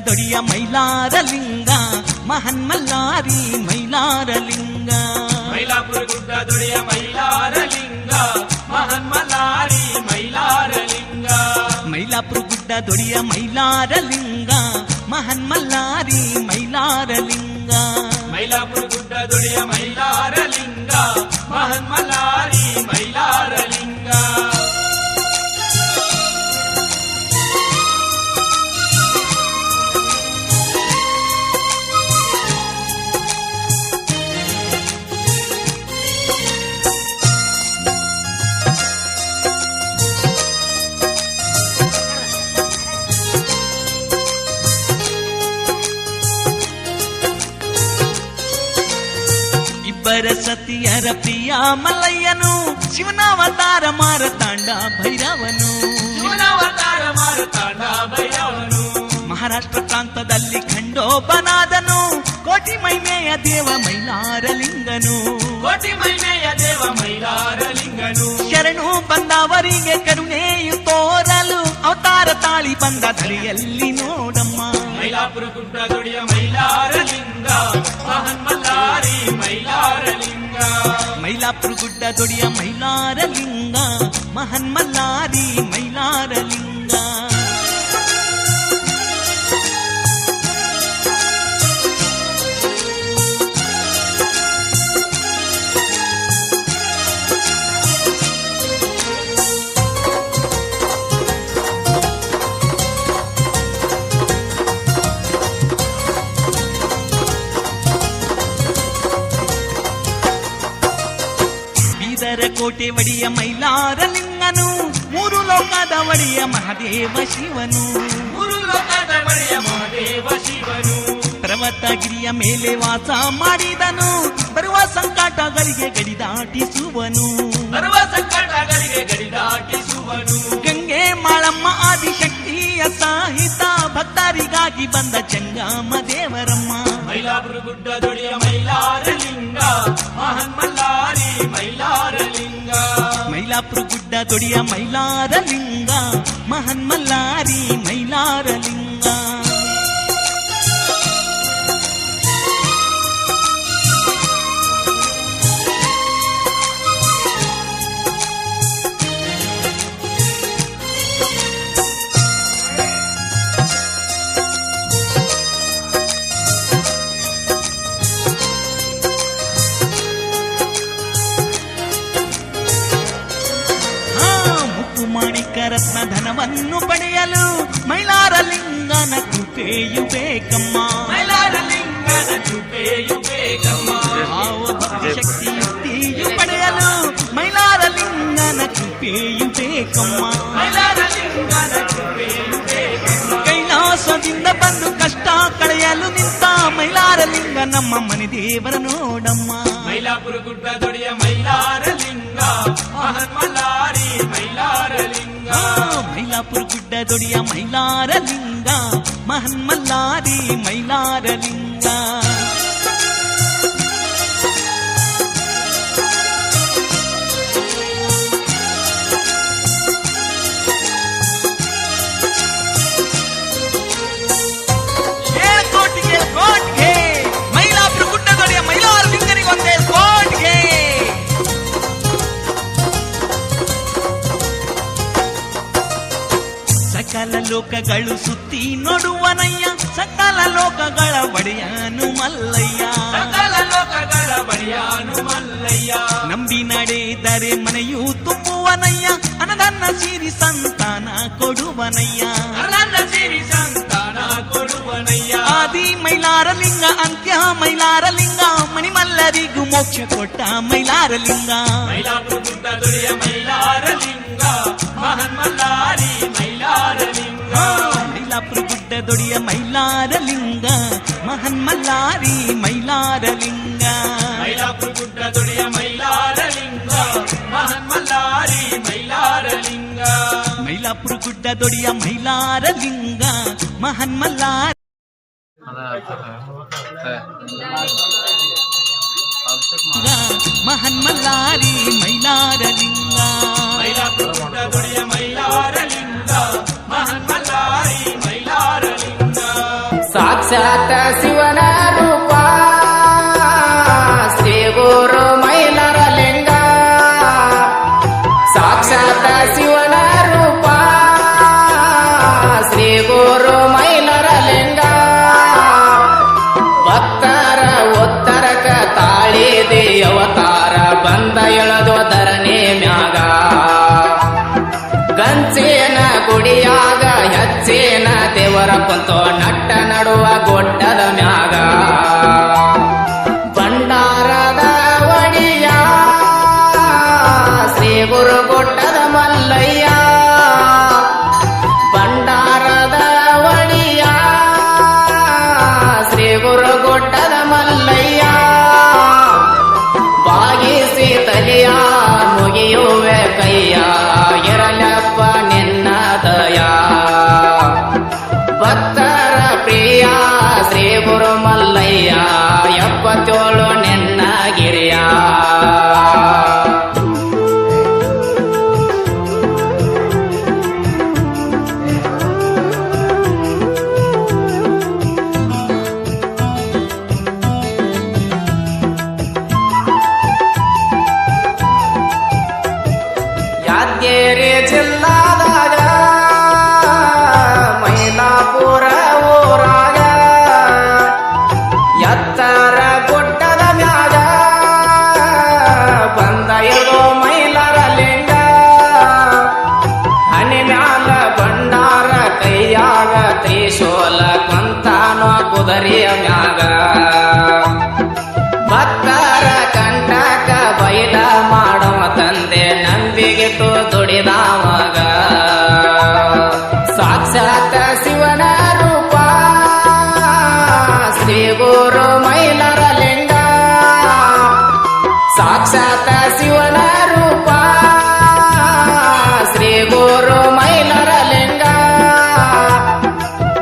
ದೊಡಿಯ ಮೈಲಾರಲಿಂಗ ಮಹನ್ಮಲ್ಲಾರಿ ಮೈಲಾರಲಿಂಗ ಮೈಲಾಪುರ ಗುಡ್ಡ ದೊಡೆಯ ಮೈಲಾರಲಿಂಗ ಮಹನ್ಮಲ್ಲಾರಿ ಮೈಲಾರಲಿಂಗ ಮೈಲಾಪುರ ಗುಡ್ಡ ದೊಡಿಯ ಮೈಲಾರಲಿಂಗ ಮಹನ್ಮಲ್ಲಾರಿ ಮೈಲಾರಲಿಂಗ ಮೈಲಾಪುರ ಗುಡ್ಡ ದೊಡೆಯ ಮೈಲಾರಲಿಂಗ ಮಹನ್ಮಲ್ಲಾರಿ ಮೈಲಾರಲಿಂಗ ಸತಿಯರ ಪ್ರಿಯ ಮಲ್ಲಯ್ಯನು ಶಿವನಾವತಾರ ಮಾರತಾಂಡ ಭೈರವನು ಶಿವನಾವತಾರ ಮಾರತಾಂಡ ಭೈರವನು ಮಹಾರಾಷ್ಟ್ರ ಪ್ರಾಂತದಲ್ಲಿ ಖಂಡೋಬನಾದನು ಕೋಟಿ ಮೈಮೆಯ ದೇವ ಮೈಲಾರಲಿಂಗನು ಕೋಟಿ ಮೈಮೆಯ ದೇವ ಮೈಲಾರಲಿಂಗನು ಶರಣು ಬಂದವರಿಗೆ ಕರುಣೆಯು ತೋರಲು ಅವತಾರ ತಾಳಿ ಬಂದ ಧರೆಯಲ್ಲಿ ನೋಡಮ್ಮ ಮೈಲಾಪುರ ಗುಡ್ಡ ದೊಡೆಯ ಮೈಲಾರಲಿಂಗ ಮಹನ್ಮಲ್ಲಾರಿ ಮೈಲಾರಲಿಂಗ ಮೈಲಾಪುರ ಗುಡ್ಡ ದೊಡೆಯ ಮೈಲಾರಲಿಂಗ ಮಹನ್ಮಲ್ಲಾರಿ ಮೈಲಾರಲಿಂಗ ಕೋಟೆ ಒಡೆಯ ಮೈಲಾರಲಿಂಗನು ಮೂರು ಲೋಕದ ಒಡೆಯ ಮಹಾದೇವ ಶಿವನು ಮೂರು ಲೋಕದ ಒಡೆಯ ಮಹಾದೇವ ಶಿವನು ಪರ್ವತಗಿರಿಯ ಮೇಲೆ ವಾಸ ಮಾಡಿದನು ಬರುವ ಸಂಕಟಗಳಿಗೆ ಗಡಿದಾಟಿಸುವನು ಬರುವ ಸಂಕಟಗಳಿಗೆ ಗಡಿದಾಟಿಸುವನು ಗಂಗೆ ಮಾಳಮ್ಮ ಆದಿಶಕ್ತಿಯ ಸಾಹಿತ ಭಕ್ತರಿಗಾಗಿ ಬಂದ ಜಂಗಮ ದೇವರಮ್ಮ ಮೈಲಾಪುರ ಗುಡ್ಡ ದೊಡೆಯ ಮೈಲಾರಲಿಂಗ ಮಹನ್ಮಲ್ಲಾರಿ ಮೈಲಾರಲಿಂಗ ಮೈಲಾಪುರ ಗುಡ್ಡ ದೊಡೆಯ ಮೈಲಾರಲಿಂಗ ಮಹನ್ಮಲ್ಲಾರಿ ಮೈಲಾರಲಿಂಗ ರತ್ನ ಧನವನ್ನು ಪಡೆಯಲು ಮೈಲಾರಲಿಂಗನ ಕೃಪೆಯು ಬೇಕಮ್ಮ ಮೈಲಾರಲಿಂಗನ ಕೃಪೆಯು ಬೇಕಮ್ಮ ಶಕ್ತಿ ಯುಕ್ತಿಯು ಪಡೆಯಲು ಮೈಲಾರಲಿಂಗನ ಕೃಪೆಯು ಬೇಕಮ್ಮ ಮೈಲಾರಲಿಂಗನ ಕೃಪೆಯು ಬೇಕಮ್ಮ ಕೈಲಾಸದಿಂದ ಬಂದು ಕಷ್ಟ ಕಳೆಯಲು ನಿಂತ ಮೈಲಾರಲಿಂಗ ನಮ್ಮ ಮನೆ ದೇವರ ನೋಡಮ್ಮ ಮೈಲಾಪುರ ಗುಡ್ಡ ದೊಡೆಯ ಮೈಲಾರಲಿಂಗ ಮಹನ್ಮಲ್ಲಾರಿ ಮೈಲಾರಲಿಂಗ ಮೈಲಾಪುರ ಗುಡ್ಡ ದೊಡೆಯ ಮೈಲಾರಲಿಂಗ ಮಹನ್ಮಲ್ಲಾರಿ ಮೈಲಾರಲಿಂಗ ಮೈಲಾಪುರ ಗುಡ್ಡ ದೊಡೆಯ ಮೈಲಾರಲಿಂಗನಿಗೆ ಒಂದೇ ಕೋಟ್ಗೆ ಸಕಲ ಲೋಕಗಳು ಸುತ್ತಿ ನೋಡುವನಯ್ಯ ಸಕಲ ಲೋಕಗಳ ಒಡೆಯನು ಮಲ್ಲಯ್ಯ ಸಕಲ ಲೋಕಗಳ ಒಡೆಯನು ಮಲ್ಲಯ್ಯ ನಂಬಿ ನಡೆದರೆ ಮನೆಯೂ ತುಂಬುವನಯ್ಯ ಅನದನ್ನ ಸಿರಿ ಸಂತಾನ ಕೊಡುವನಯ್ಯ ಅನನ್ನ ಸಿರಿ ಸಂತಾನ ಕೊಡುವನಯ್ಯ ಆದಿ ಮೈಲಾರಲಿಂಗ ಅಂತ್ಯ ಮೈಲಾರಲಿಂಗ ಮಣಿಮಲ್ಲರಿಗೂ ಮೋಕ್ಷ ಕೊಟ್ಟ ಮೈಲಾರಲಿಂಗ ಮೈಲಾಪುರ ಗುಡ್ಡ ದೊಡೆಯ ಮೈಲಾರಲಿಂಗ ಮಹನ್ಮಲ್ಲಾರಿ ಮೈಲಾರಲಿಂಗ ಮೈಲಾಪುರ ಗುಡ್ಡ ದೊಡೆಯ ಮೈಲಾರಲಿಂಗ ಮಹನ್ಮಲ್ಲಾರಿ ಮೈಲಾರಲಿಂಗ ಮೈಲಾಪುರ ಗುಡ್ಡ ದೊಡೆಯ ಮೈಲಾರಲಿಂಗ ಮಹನ್ಮಲ್ಲಾರಿ ಮೈಲಾರಲಿಂಗ ಮೈಲಾಪುರ ಗುಡ್ಡ ದೊಡೆಯ ಮೈಲಾರಲಿಂಗ ಮಹನ್ಮಲ್ಲಾರಿ ಮಹನ್ಮಲ್ಲಾರಿ ಮೈಲಾರಲಿಂಗ ಮೈಲಾಪುರ ಗುಡ್ಡ ದೊಡೆಯ ಮೈಲಾರಲಿಂಗ ಮಹನ್ಮಲ್ಲಾರಿ ಮೈಲಾರಲಿಂಗ ಸಾಕ್ಷಾತ್ ಶಿವನ ರೂಪ ಶ್ರೀ ಗುರು ಮೈಲಾರ ಲಿಂಗ ಸಾಕ್ಷಾತ್ ಶಿವನ ರೂಪ ಶ್ರೀ ಗುರು ಮೈಲಾರ ಲಿಂಗ ಭಕ್ತರ ಉತ್ತರಕ ತಾಳಿದೆ ಅವತಾರ ಬಂದ ಎಳದು ಧರಣಿ ಮ್ಯಾಗ ಗಂಚಿನ ಗುಡಿಯಾಗ ಹೆಚ್ಚಿನ ದೇವರ ಕುಂತು ನಟ್ಟ ನಡುವ ಗೊಡ್ಡದ ಮ್ಯಾಗ ಭಂಡಾರದ ಒಡಿಯ ಶ್ರೀ ಗುರು ಗೊಡ್ಡದ ಮಲ್ಲಯ್ಯ ಭಂಡಾರದ ಒಡಿಯ ಶ್ರೀ ಗುರು ಗೊಡ್ಡದ ಮಲ್ಲಯ್ಯ ಬಾಗಿಸಿ ತಲೆಯ ಮುಗಿಯುವೆ ಕೈಯ ಇರಲಪ್ಪ ನಿನ್ನ ದಯ ಭಕ್ತರ ಪ್ರಿಯ ಶ್ರೀ ಗುರು ಮಲ್ಲಯ್ಯ 77 ನಿನ್ನ ಗಿರಿಯ ಯಾದಗಿರಿ ಜಿಲ್ಲಾದಾಗ ಮೈಲಾಪುರ ಊರಾಗ ಎತ್ತರ ಗುಡ್ಡದ ಮ್ಯಾಗ ಬಂದ ಎಳೋ ಮೈಲಾರ ಲಿಂಗ ಹನಿ ಮ್ಯಾಲ ಭಂಡಾರ ಕೈಯಾಗ ತ್ರಿಶೂಲ ಕೊಂತಾನೋ ಕುದರಿಯ ಮ್ಯಾಗ ಭಕ್ತರ ಕಂಟಕ ಬೈಲ ಮಾಡುವ ತಂದೆ ನಂಬಿಗೆಟ್ಟು ದುಡಿದಾವಾಗ ಸಾಕ್ಷಾತ್ ಶಿವನ ರೂಪ ಶ್ರೀ ಗುರು ಮೈಲಾರ ಲಿಂಗ ಸಾಕ್ಷಾತ್ ಶಿವನ ರೂಪ ಶ್ರೀ ಗುರು ಮೈಲಾರ ಲಿಂಗ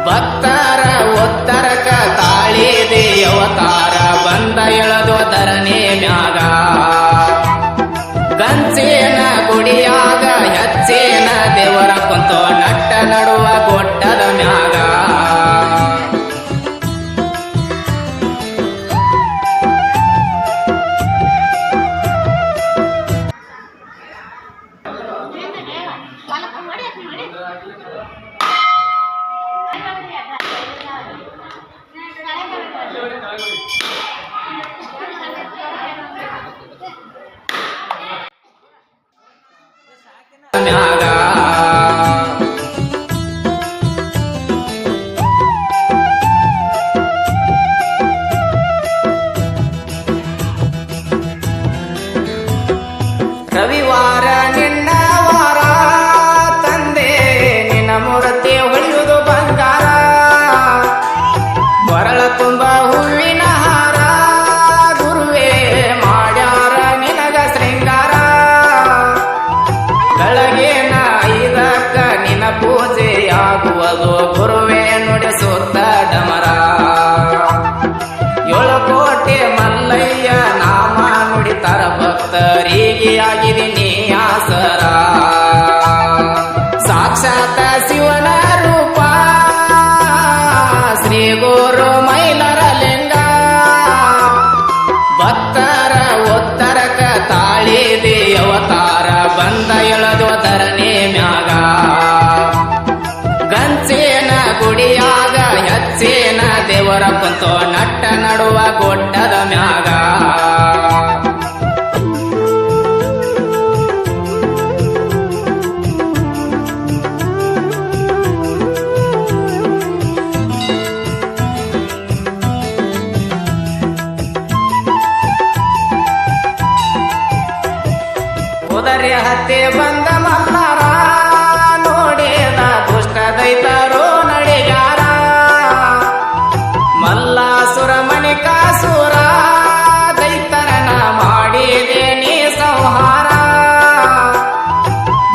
ಭಕ್ತರ ಉತ್ತರಕ ತಾಳಿದೆ ಅವತಾರ ಬಂದ ಎಳದು ಧರಣಿ ಮ್ಯಾಗ ಗಂಚಿನ ಗುಡಿಯಾಗ ಹೆಚ್ಚಿನ ದೇವರ ಕುಂತು ನಟ್ಟ ನಡುವ ಗೊಡ್ಡದ ಮ್ಯಾಗ ಮ್ಯಾಗ ರವಿವಾರ ನಿನ್ನ ವಾರ ತಂದೆ ನಿನ್ನ ಮೂರ್ತಿ ಹೊಳೆಯುವುದು ಬಂಗಾರ ಕೊರಳ ತುಂಬ ಹೂವಿನ ಹಾರ ಗುರುವೇ ಮಾಡ್ಯಾರ ನಿನಗ ಶೃಂಗಾರ ಬೆಳಗಿನ 5ಕ್ಕ ನಿನ್ನ ಪೂಜೆಯಾಗುವುದು ಗುರುವೇ ನುಡಿಸುತ್ತ ಡಮರ 7 ಕೋಟಿ ಮಲ್ಲಯ್ಯ ನಾಮ ನುಡಿತರ ಭಕ್ತರಿಗೆ ಆಗಿದೆ ನೀ ಆಸರ ಸಾಕ್ಷಾತ್ ಶಿವನ ರೂಪ ಶ್ರೀ ಗುರು ಮೈಲಾರ ಲಿಂಗ ಭಕ್ತರ ಉತ್ತರಕ ತಾಳಿದೆ ಅವತಾರ ಬಂದ ಎಳದು ಧರಣಿ ಮ್ಯಾಗ ಗಂಚಿನ ಗುಡಿಯಾಗ ಹೆಚ್ಚಿನ ದೇವರ ಕುಂತು ನಟ್ಟ ನಡುವ ಗೊಡ್ಡದ ಮ್ಯಾಗ ಉದರಿ ಹತ್ತಿ ಬಂದ ಮಲ್ಲಾರ ನೋಡಿದ ದುಷ್ಟ ದೈತರು ನಡಿಗಾರ ಮಲ್ಲಾಸುರ ಮಣಿಕಾಸುರ ದೈತರನ ಮಾಡಿದೆ ನೀ ಸಂಹಾರ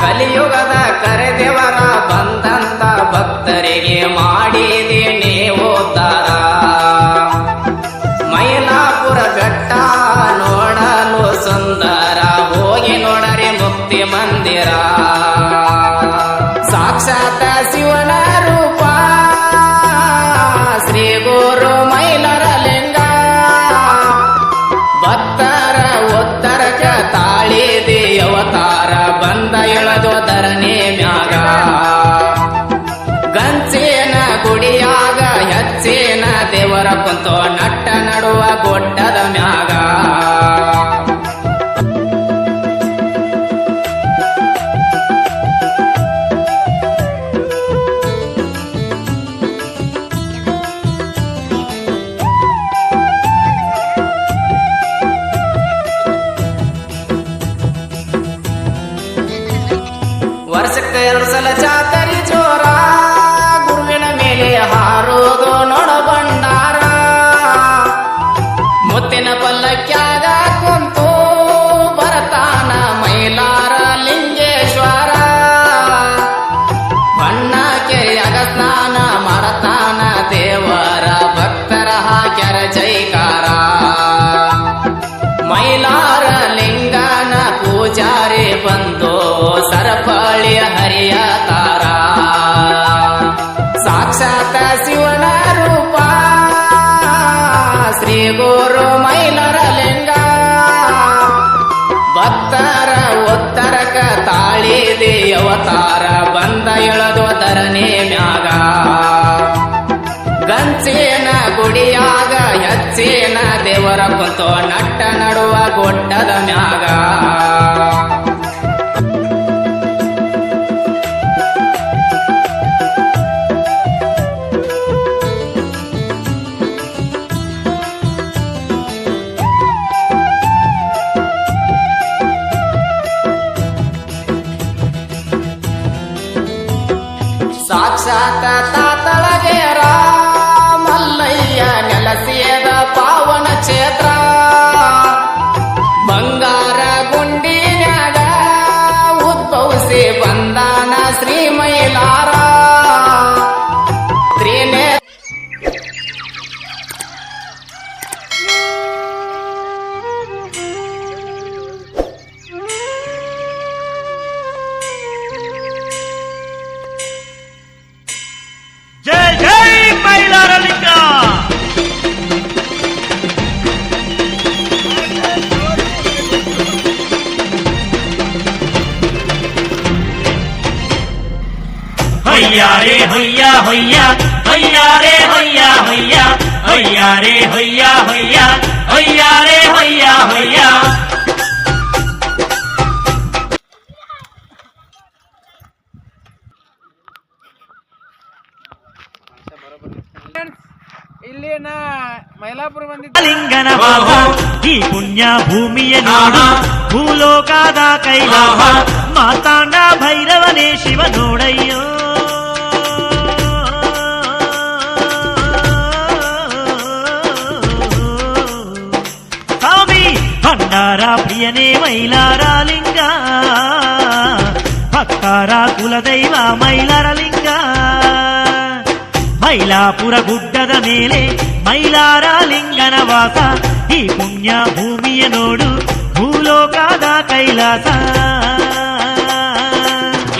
ಕಲಿಯುಗದ ಕರೆದೇವರ ಬಂದಂತ ಭಕ್ತರಿಗೆ ಮಾಡಿದೆ ನೀ ಉದ್ಧಾರ ಮೈಲಾಪುರ ಬೆಟ್ಟ ನೋಡಲು ಸುಂದರ ಹೋಗಿ ನೋಡರೆ ಮುಕ್ತಿ ಮಂದಿರ ಸಲ ಜಾತರಿ ಜೋರ ಗುರುವಿನ ಮೇಲೆ ಹಾರೋದು ನೋಡ ಬಂಡಾರ ಮುತ್ತಿನ ಪಲ್ಲಕ್ಯಾಗ ಕುಂತು ಬರತಾನ ಮೈಲಾರ ಲಿಂಗೇಶ್ವರ ಬಣ್ಣ ಕೆರೆಯಾಗ ಸ್ನಾನ ಮಾಡತಾನ ದೇವರ ಭಕ್ತರ ಹಾಕ್ಯಾರ ಜೈಕಾರ ಮೈಲಾರ ಲಿಂಗನ ಪೂಜಾರಿ ಬಂದು ಸರಪಳಿಯ ಹರಿಯ ತಾರ ಸಾಕ್ಷಾತ್ ಶಿವನ ರೂಪ ಶ್ರೀ ಗುರು ಮೈಲಾರ ಲಿಂಗ ಭಕ್ತರ ಉತ್ತರಕ ತಾಳಿದೆ ಅವತಾರ ಬಂದ ಎಳದು ಧರಣಿ ಮ್ಯಾಗ ಗಂಚಿನ ಗುಡಿಯಾಗ ಹೆಚ್ಚಿನ ದೇವರ ಕುಂತು ನಟ್ಟ ನಡುವ ಗೊಡ್ಡದ ಮ್ಯಾಗ ಸಾಕ್ಷಾತ್ ತಾತಳಗೇರ ಮಲ್ಲಯ್ಯ ನೆಲಸಿಯದ ಪಾವನ ಕ್ಷೇತ್ರ ಬಂಗಾರ ಗುಂಡಿನ್ಯಾಗ ಉದ್ಭವಿಸಿ ಬಂದಾನ ಶ್ರೀ ಮೈಲಾರ ತ್ರಿನೇ ಜೈ ಜೈ ಮೈಲಾರ ಲಿಂಗ ಹೊಯ್ಯ ರೇ ಹೊಯ್ಯ ಹೊಯ್ಯ ಹೊಯ್ಯ ರೇ ಹೊಯ್ಯ ಹೊಯ್ಯ ಹೊಯ್ಯ ರೇ ಹೊಯ್ಯ ಹೊಯ್ಯ ಹೊಯ್ಯ ರೇ ಹೊಯ್ಯ ಹೊಯ್ಯ ಇಲ್ಲಿನ ಮೈಲಾಪುರ ಬಂದಿದ್ದ ಲಿಂಗನ ವಾಸ ಈ ಪುಣ್ಯ ಭೂಮಿಯ ನೋಡು ಭೂಲೋಕದ ಕೈಲಾಸ ಮಾತಾಂಡ ಭೈರವನೇ ಶಿವ ನೋಡಯ್ಯೋ ಸ್ವಾಮಿ ಭಂಡಾರ ಪ್ರಿಯನೇ ಮೈಲಾರ ಲಿಂಗ ಭಕ್ತರ ಕುಲದೈವ ಮೈಲಾರ ಲಿಂಗ ಮೈಲಾಪುರ ಗುಡ್ಡದ ಮೇಲೆ ಮೈಲಾರ ಲಿಂಗನ ವಾಸ ಈ ಪುಣ್ಯ ಭೂಮಿಯ ನೋಡು ಭೂಲೋಕದ ಕೈಲಾಸ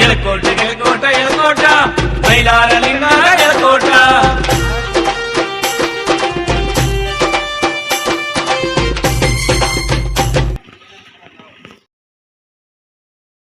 ಎಳ್ಕೋಟ ಎಳ್ಕೋಟ ಎಳ್ಕೋಟ ಮೈಲಾರ